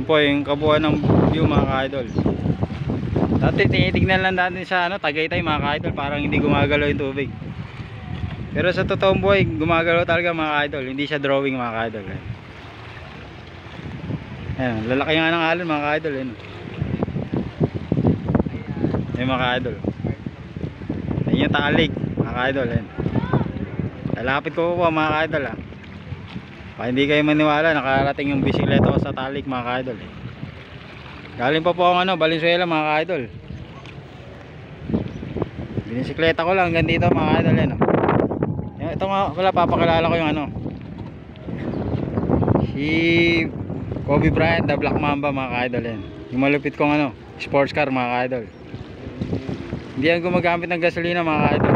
Yan po yung kabuuan ng view mga ka-idol. Dati tinitignan lang natin sa Tagaytay mga ka-idol, parang hindi gumagalaw yung tubig. Pero sa totoong buhay gumagalaw talaga mga ka-idol, hindi siya drawing mga ka-idol. Ayan, lalaki nga ng alon mga ka-idol. Ayan mga ka-idol. Ayan yung Taal Lake mga ka-idol. Lalapit ko po mga ka-idol pa hindi kayo maniwala, nakarating yung bisikleta ko sa Taal Lake mga ka-idol. Galing pa po akong Valenzuela mga ka-idol. Binisikleta ko lang hanggang dito mga ka-idol. Ito nga pala, papakilala ko yung si Kobe Bryant, the Black Mamba mga ka-idol. Yung malupit kong sports car mga ka-idol. Hindi yan gumagamit ng gasolina mga ka-idol.